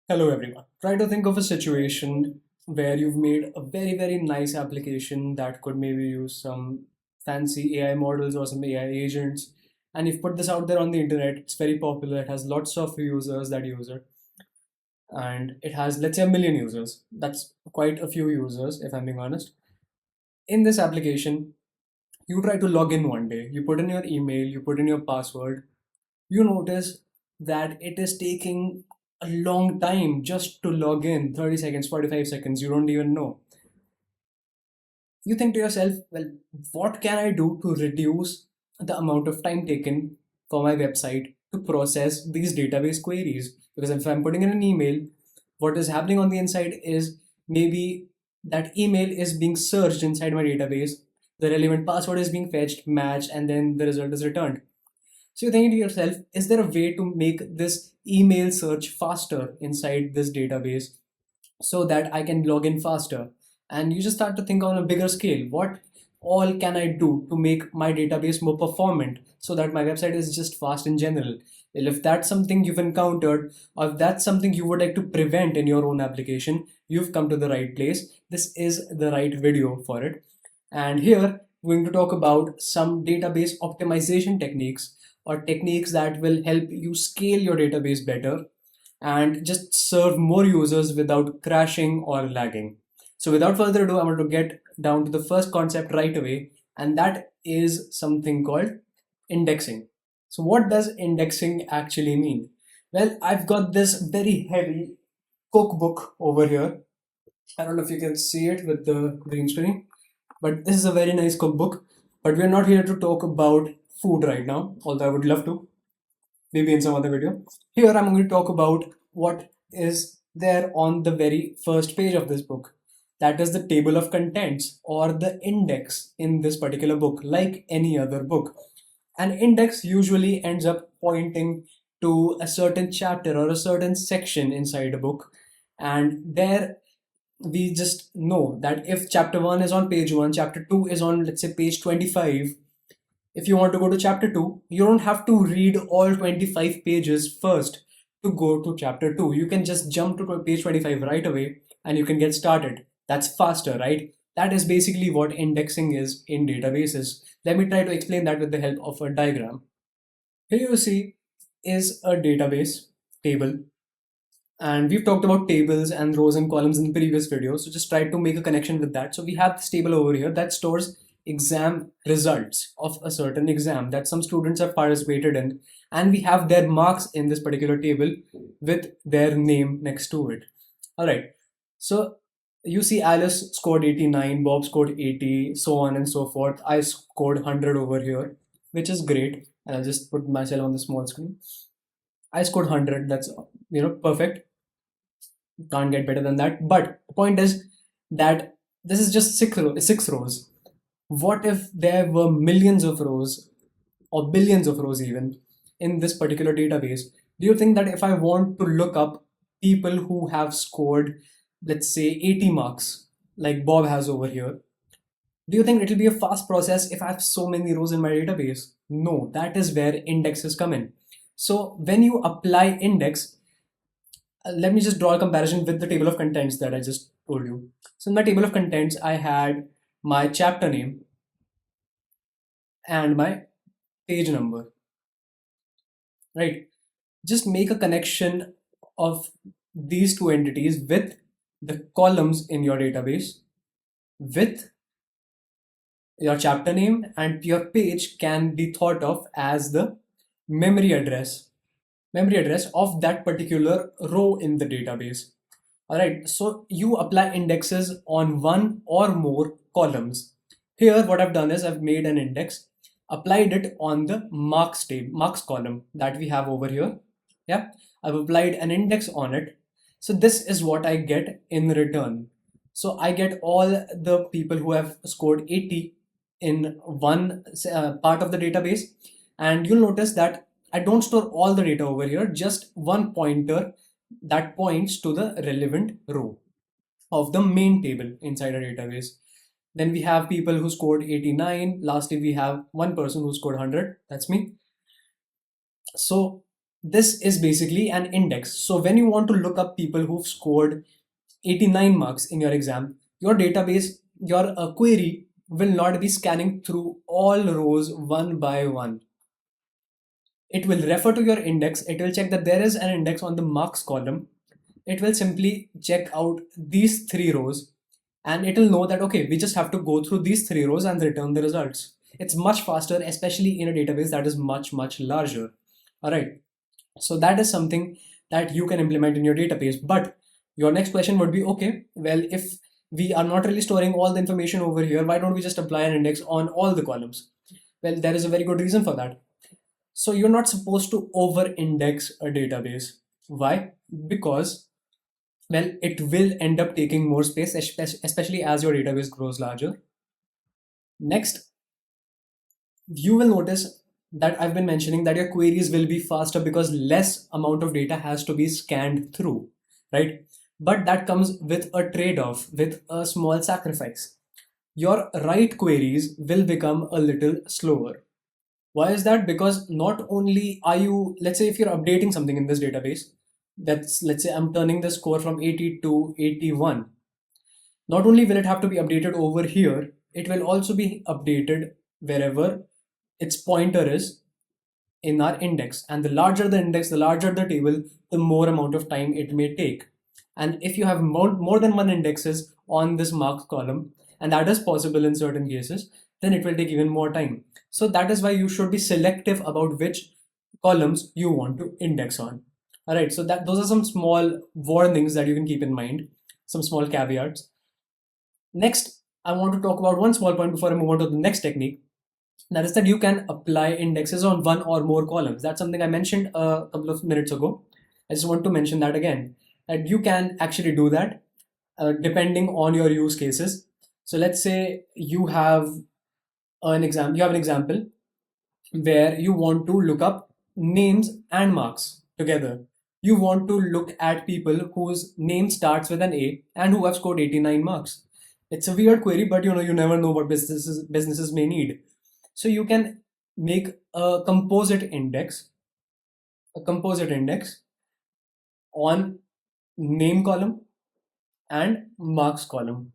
Hello everyone. Try to think of a situation where you've made a very nice application that could maybe use some fancy AI models or some AI agents, and you've put this out there on the internet. It's very popular. It has lots of users that use it, and it has, let's say, 1 million users. That's quite a few users, if I'm being honest. In this application, you try to log in one day. You put in your email, you put in your password. You notice that it is taking a long time just to log in, 30 seconds, 45 seconds, you don't even know. You think to yourself, well, what can I do to reduce the amount of time taken for my website to process these database queries? Because if I'm putting in an email, what is happening on the inside is maybe that email is being searched inside my database, the relevant password is being fetched, matched, and then the result is returned. So you're thinking to yourself, is there a way to make this email search faster inside this database so that I can log in faster? And you just start to think on a bigger scale. What all can I do to make my database more performant so that my website is just fast in general? Well, if that's something you've encountered, or if that's something you would like to prevent in your own application, you've come to the right place. This is the right video for it. And here, we're going to talk about some database optimization techniques or techniques that will help you scale your database better and just serve more users without crashing or lagging. So without further ado, I want to get down to the first concept right away, and that is something called indexing. So what does indexing actually mean? Well, I've got this very heavy cookbook over here. I don't know if you can see it with the green screen, but this is a very nice cookbook. But we're not here to talk about food right now, although I would love to, maybe in some other video. Here I'm going to talk about what is there on the very first page of this book. That is the table of contents or the index in this particular book, like any other book. An index usually ends up pointing to a certain chapter or a certain section inside a book. And there we just know that if chapter 1 is on page 1, chapter 2 is on, let's say, page 25. If you want to go to chapter 2, you don't have to read all 25 pages first to go to chapter 2. You can just jump to page 25 right away and you can get started. That's faster, right? That is basically what indexing is in databases. Let me try to explain that with the help of a diagram. Here you see is a database table, and we've talked about tables and rows and columns in the previous video, so just try to make a connection with that. So we have this table over here that stores exam results of a certain exam that some students have participated in, and we have their marks in this particular table with their name next to it. All right, so you see Alice scored 89, Bob scored 80, so on and so forth. I scored 100 over here, which is great. And I'll just put myself on the small screen. I scored 100. That's perfect. Can't get better than that. But the point is that this is just six rows. What if there were millions of rows or billions of rows even in this particular database? Do you think that if I want to look up people who have scored, let's say, 80 marks, like Bob has over here, do you think it'll be a fast process if I have so many rows in my database? No, that is where indexes come in. So when you apply index, let me just draw a comparison with the table of contents that I just told you. So in my table of contents, I had my chapter name and my page number, right? Just make a connection of these two entities with the columns in your database with your chapter name, and your page can be thought of as the memory address memory address of that particular row in the database. All right, so you apply indexes on one or more columns. Here, what I've done is I've made an index, applied it on the marks column that we have over here. Yeah, I've applied an index on it. So this is what I get in return. So I get all the people who have scored 80 in one part of the database, and you'll notice that I don't store all the data over here, just one pointer that points to the relevant row of the main table inside a database. Then we have people who scored 89. Lastly, we have one person who scored 100. That's me. So This is basically an index. So when you want to look up people who've scored 89 marks in your exam, your database, your query will not be scanning through all rows one by one. It will refer to your index. It will check that there is an index on the marks column. It will simply check out these three rows, and it will know that, okay, we just have to go through these three rows and return the results. It's much faster, especially in a database that is much, much larger. All right. So that is something that you can implement in your database. But your next question would be, okay, well, if we are not really storing all the information over here, why don't we just apply an index on all the columns? Well, there is a very good reason for that. So you're not supposed to over-index a database. Why? Because, well, it will end up taking more space, especially as your database grows larger. Next, you will notice that I've been mentioning that your queries will be faster because less amount of data has to be scanned through, right? But that comes with a trade-off, with a small sacrifice. Your write queries will become a little slower. Why is that? Because not only are you, let's say if you're updating something in this database, let's say I'm turning the score from 80 to 81. Not only will it have to be updated over here, it will also be updated wherever its pointer is in our index. And the larger the index, the larger the table, the more amount of time it may take. And if you have more than one indexes on this marks column, and that is possible in certain cases, then it will take even more time. So that is why you should be selective about which columns you want to index on. All right, so those are some small warnings that you can keep in mind, some small caveats. Next, I want to talk about one small point before I move on to the next technique. That is that you can apply indexes on one or more columns. That's something I mentioned a couple of minutes ago. I just want to mention that again. And you can actually do that depending on your use cases. So let's say you have an example where you want to look up names and marks together. You want to look at people whose name starts with an A and who have scored 89 marks. It's a weird query, but you never know what businesses may need. So you can make a composite index on name column and marks column.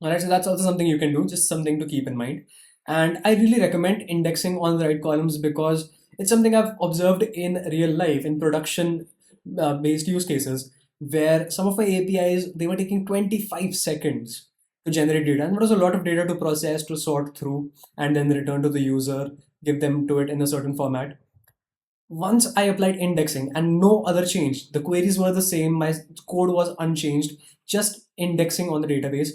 All right, so that's also something you can do, just something to keep in mind. And I really recommend indexing on the right columns because it's something I've observed in real life, in production based use cases, where some of my APIs, they were taking 25 seconds to generate data. And it was a lot of data to process, to sort through, and then return to the user, give them to it in a certain format. Once I applied indexing and no other change, the queries were the same, my code was unchanged, just indexing on the database,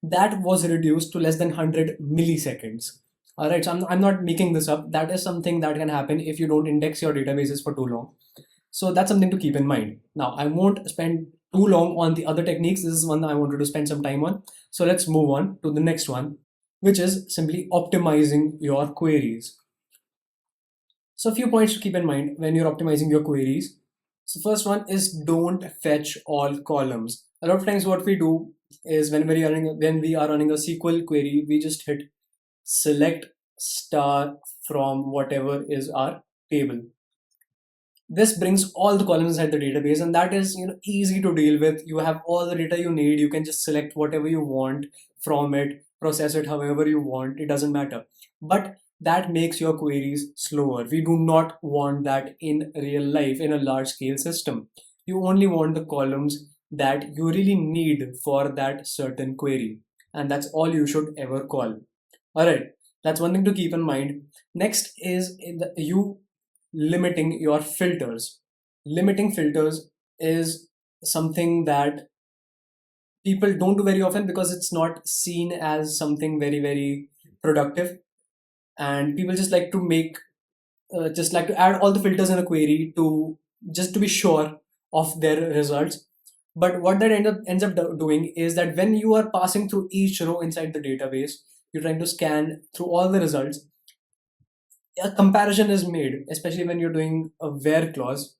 that was reduced to less than 100 milliseconds. All right, so I'm not making this up. That is something that can happen if you don't index your databases for too long. So that's something to keep in mind. Now, I won't spend too long on the other techniques. This is one that I wanted to spend some time on. So let's move on to the next one, which is simply optimizing your queries. So a few points to keep in mind when you're optimizing your queries. So first one is don't fetch all columns. A lot of times what we do is when we are running a SQL query, we just hit select star from whatever is our table. This brings all the columns inside the database, and that is easy to deal with. You have all the data you need. You can just select whatever you want from it, process it however you want. It doesn't matter. But that makes your queries slower. We do not want that in real life in a large scale system. You only want the columns that you really need for that certain query, and that's all you should ever call. All right, that's one thing to keep in mind. Next is you limiting your filters. Limiting filters is something that people don't do very often because it's not seen as something very, very productive. And people just like to add all the filters in a query to just to be sure of their results. But what that ends up doing is that when you are passing through each row inside the database, you're trying to scan through all the results, a comparison is made, especially when you're doing a where clause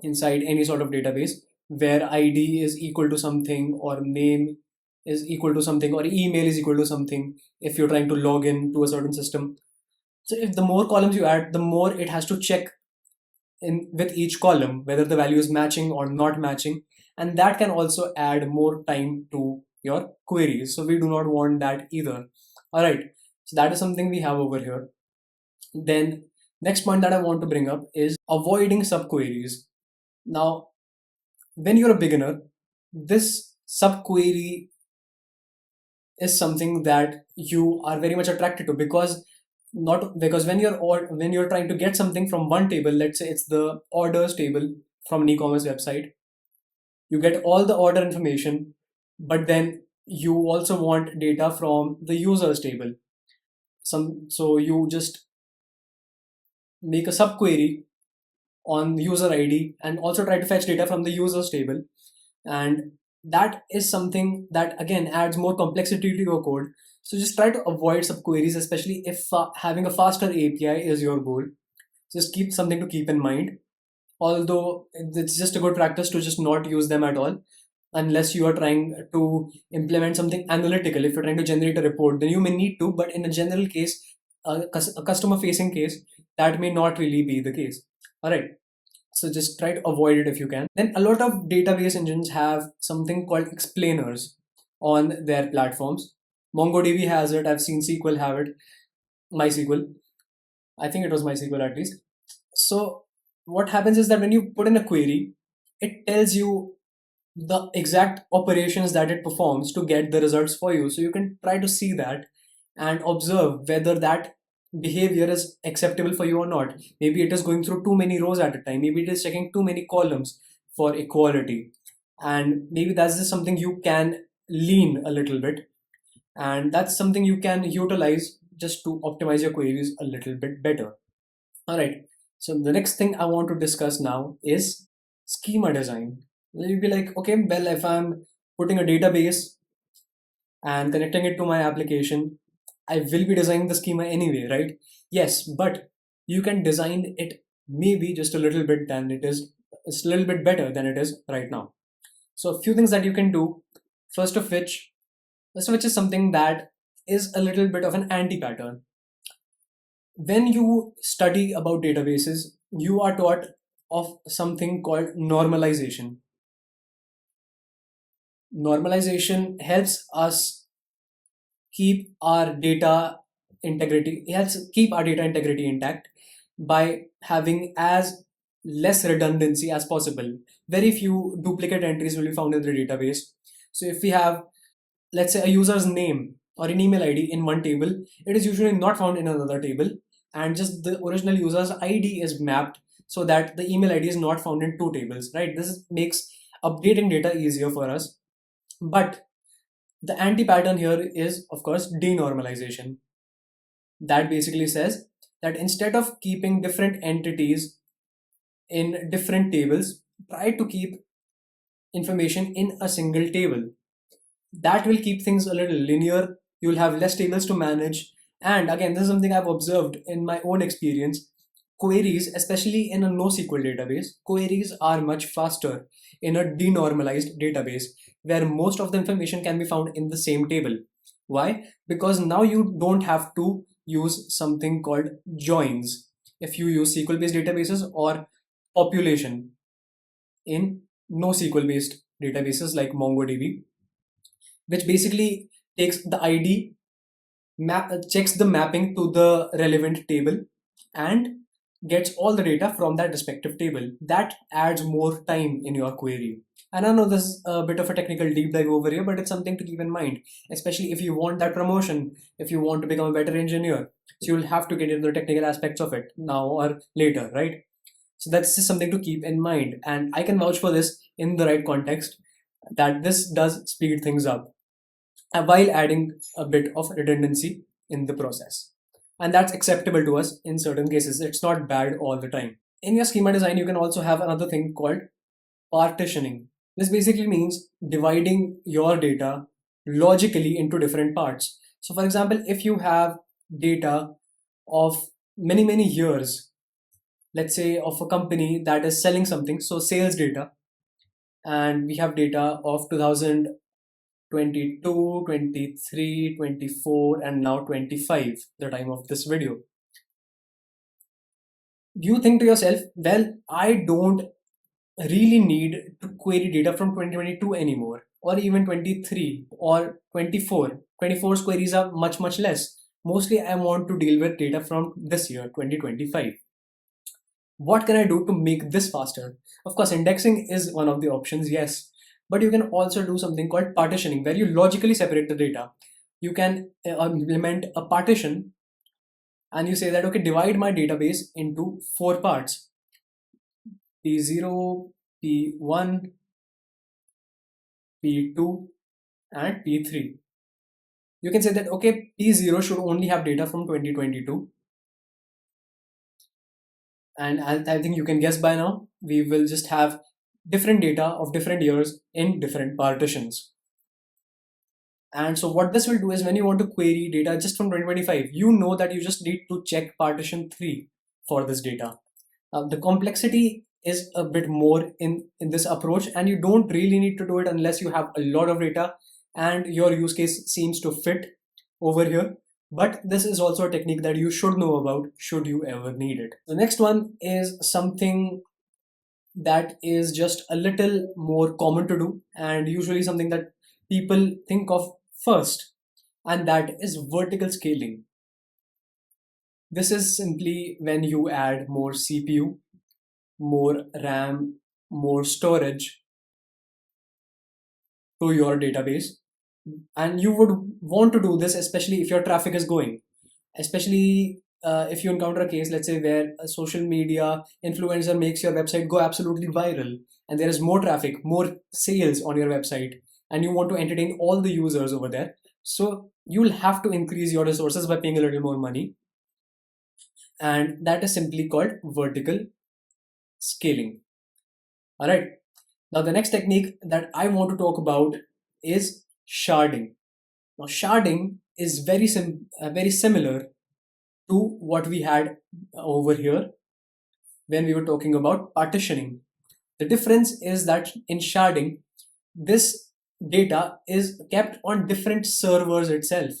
inside any sort of database, where ID is equal to something, or name is equal to something, or email is equal to something if you're trying to log in to a certain system. So if the more columns you add, the more it has to check in with each column whether the value is matching or not matching, and that can also add more time to your queries. So we do not want that either. All right, so that is something we have over here. Then next point that I want to bring up is avoiding subqueries. Now, when you're a beginner, this subquery is something that you are very much attracted to, because not because when you're trying to get something from one table, let's say it's the orders table from an e-commerce website, you get all the order information, but then you also want data from the users table. So you just make a subquery on user ID and also try to fetch data from the users table, and that is something that again adds more complexity to your code. So just try to avoid subqueries, especially if having a faster API is your goal. Just keep something to keep in mind, although it's just a good practice to just not use them at all unless you are trying to implement something analytical. If you're trying to generate a report, then you may need to, but in a general case, a customer facing case, that may not really be the case. All right, so just try to avoid it if you can. Then a lot of database engines have something called explainers on their platforms. MongoDB has it. I've seen SQL have it. MySQL. I think it was MySQL at least. So what happens is that when you put in a query, it tells you the exact operations that it performs to get the results for you. So you can try to see that and observe whether that behavior is acceptable for you or not. Maybe it is going through too many rows at a time. Maybe it is checking too many columns for equality. And maybe that's just something you can lean a little bit. And that's something you can utilize just to optimize your queries a little bit better. All right. So the next thing I want to discuss now is schema design. You'll be like, okay, well, if I'm putting a database and connecting it to my application, I will be designing the schema anyway, right? Yes, but you can design it maybe just a little bit than it is, it's a little bit better than it is right now. So a few things that you can do. First of which, is something that is a little bit of an anti-pattern. When you study about databases, you are taught of something called normalization. Normalization helps us keep our data integrity, it helps keep our data integrity intact by having as less redundancy as possible. Very few duplicate entries will be found in the database. So if we have, let's say, a user's name or an email ID in one table, it is usually not found in another table, and just the original user's ID is mapped so that the email ID is not found in two tables, right? Makes updating data easier for us. But the anti-pattern here is, of course, denormalization. That basically says that instead of keeping different entities in different tables, try to keep information in a single table. That will keep things a little linear. You'll have less tables to manage. And again, this is something I've observed in my own experience. Queries, especially in a NoSQL database, queries are much faster in a denormalized database where most of the information can be found in the same table. Why? Because now you don't have to use something called joins if you use SQL based databases, or population in NoSQL based databases like MongoDB, which basically takes the ID, checks the mapping to the relevant table, and gets all the data from that respective table. That adds more time in your query. And I know this is a bit of a technical deep dive over here, but it's something to keep in mind, especially if you want that promotion, if you want to become a better engineer. So you'll have to get into the technical aspects of it now or later, right? So that's just something to keep in mind. And I can vouch for this in the right context that this does speed things up while adding a bit of redundancy in the process. And that's acceptable to us in certain cases. It's not bad all the time. In your schema design, you can also have another thing called partitioning. This basically means dividing your data logically into different parts. So, for example, if you have data of many, many years, let's say of a company that is selling something, so sales data, and we have data of 2022, 23, 24, and now 25, the time of this video. You think to yourself, well, I don't really need to query data from 2022 anymore, or even 23 or 24. 24's queries are much less. Mostly I want to deal with data from this year, 2025. What can I do to make this faster? Of course, indexing is one of the options, yes. But you can also do something called partitioning, where you logically separate the data. You can implement a partition and you say that, okay, divide my database into 4 parts: P0, P1, P2, and P3. You can say that, okay, P0 should only have data from 2022. And I think you can guess by now, we will just have different data of different years in different partitions. And so what this will do is when you want to query data just from 2025, you know that you just need to check partition 3 for this data. The complexity is a bit more in this approach, and you don't really need to do it unless you have a lot of data and your use case seems to fit over here. But this is also a technique that you should know about should you ever need it. The next one is something that is just a little more common to do, and usually something that people think of first, and that is vertical scaling. This is simply when you add more CPU, more RAM, more storage to your database. And you would want to do this especially if your traffic is going, especially if you encounter a case, let's say, where a social media influencer makes your website go absolutely viral, and there is more traffic, more sales on your website, and you want to entertain all the users over there. So you'll have to increase your resources by paying a little more money, and that is simply called vertical scaling. All right. Now, the next technique that I want to talk about is sharding. Now, sharding is very similar to what we had over here when we were talking about partitioning. The difference is that in sharding, this data is kept on different servers itself.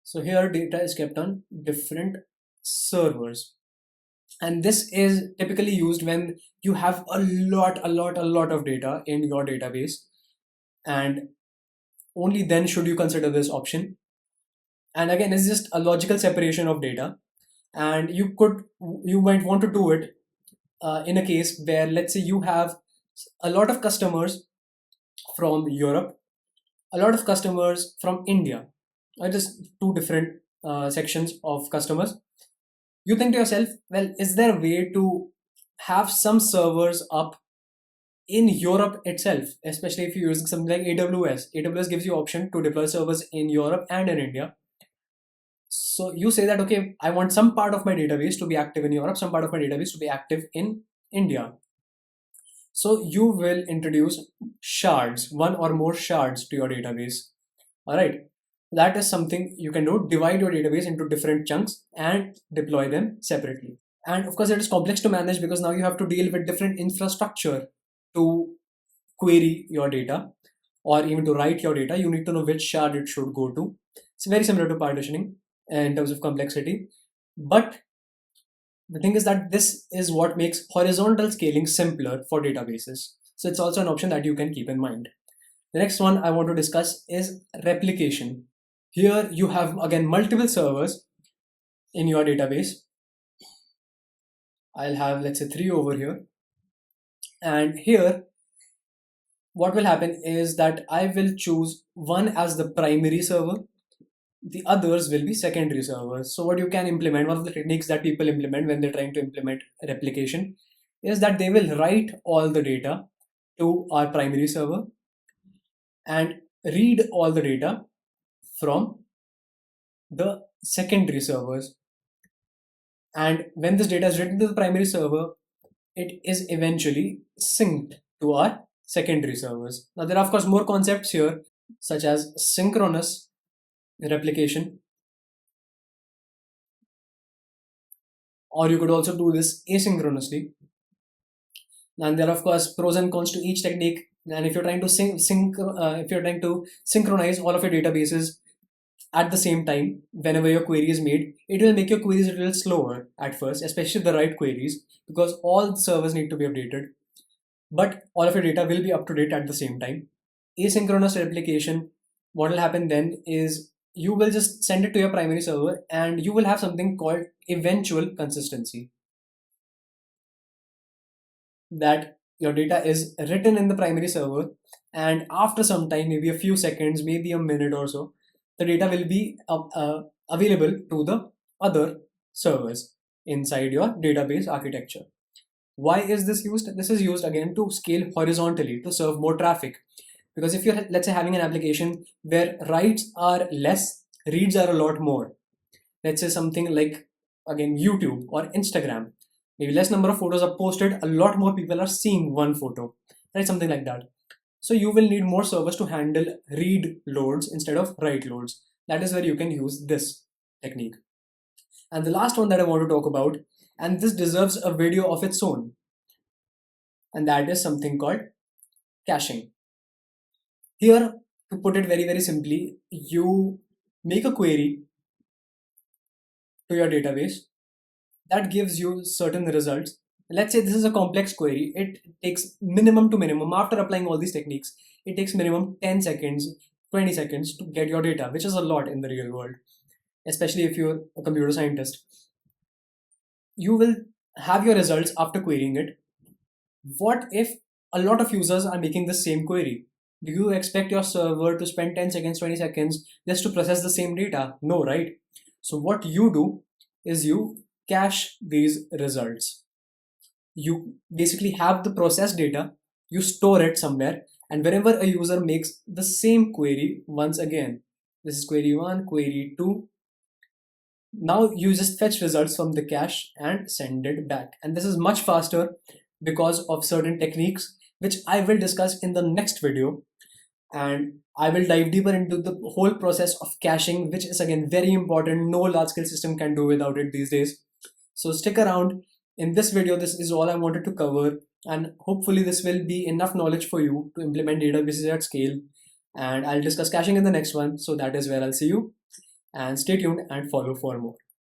So here data is kept on different servers. And this is typically used when you have a lot of data in your database, and only then should you consider this option. And again, it's just a logical separation of data, and you might want to do it in a case where, let's say, you have a lot of customers from Europe, a lot of customers from India, or just two different sections of customers. You think to yourself, well, is there a way to have some servers up in Europe itself, especially if you're using something like AWS? AWS gives you option to deploy servers in Europe and in India. So you say that, okay, I want some part of my database to be active in Europe, some part of my database to be active in India. So you will introduce shards, one or more shards to your database. All right. That is something you can do. Divide your database into different chunks and deploy them separately. And of course, it is complex to manage because now you have to deal with different infrastructure to query your data, or even to write your data. You need to know which shard it should go to. It's very similar to partitioning in terms of complexity. But the thing is that this is what makes horizontal scaling simpler for databases. So it's also an option that you can keep in mind. The next one I want to discuss is replication. Here you have again multiple servers in your database. I'll have, let's say, 3 over here. And here, what will happen is that I will choose one as the primary server. The others will be secondary servers. So what you can implement, one of the techniques that people implement when they're trying to implement replication, is that they will write all the data to our primary server and read all the data from the secondary servers. And when this data is written to the primary server, it is eventually synced to our secondary servers. Now, there are, of course, more concepts here, such as synchronous replication, or you could also do this asynchronously. And there are, of course, pros and cons to each technique. And if you're trying to if you're trying to synchronize all of your databases at the same time, whenever your query is made, it will make your queries a little slower at first, especially the right queries, because all the servers need to be updated. But all of your data will be up to date at the same time. Asynchronous replication, what will happen then is you will just send it to your primary server and you will have something called eventual consistency. That your data is written in the primary server, and after some time, maybe a few seconds, maybe a minute or so, the data will be available to the other servers inside your database architecture. Why is this used? This is used again to scale horizontally to serve more traffic. Because if you're, let's say, having an application where writes are less, reads are a lot more. Let's say something like, again, YouTube or Instagram. Maybe less number of photos are posted, a lot more people are seeing one photo, right? Something like that. So you will need more servers to handle read loads instead of write loads. That is where you can use this technique. And the last one that I want to talk about, and this deserves a video of its own, and that is something called caching. Here, to put it very, very simply, you make a query to your database that gives you certain results. Let's say this is a complex query. It takes minimum to minimum, after applying all these techniques, it takes minimum 10 seconds, 20 seconds to get your data, which is a lot in the real world, especially if you're a computer scientist. You will have your results after querying it. What if a lot of users are making the same query? Do you expect your server to spend 10 seconds, 20 seconds just to process the same data? No, right? So what you do is you cache these results. You basically have the processed data, you store it somewhere, and whenever a user makes the same query once again, this is query 1, query 2, now you just fetch results from the cache and send it back. And this is much faster because of certain techniques, which I will discuss in the next video. And I will dive deeper into the whole process of caching, which is again very important. No large scale system can do without it these days. So stick around. In this video, this is all I wanted to cover, and hopefully this will be enough knowledge for you to implement databases at scale. And I'll discuss caching in the next one. So that is where I'll see you, and stay tuned and follow for more.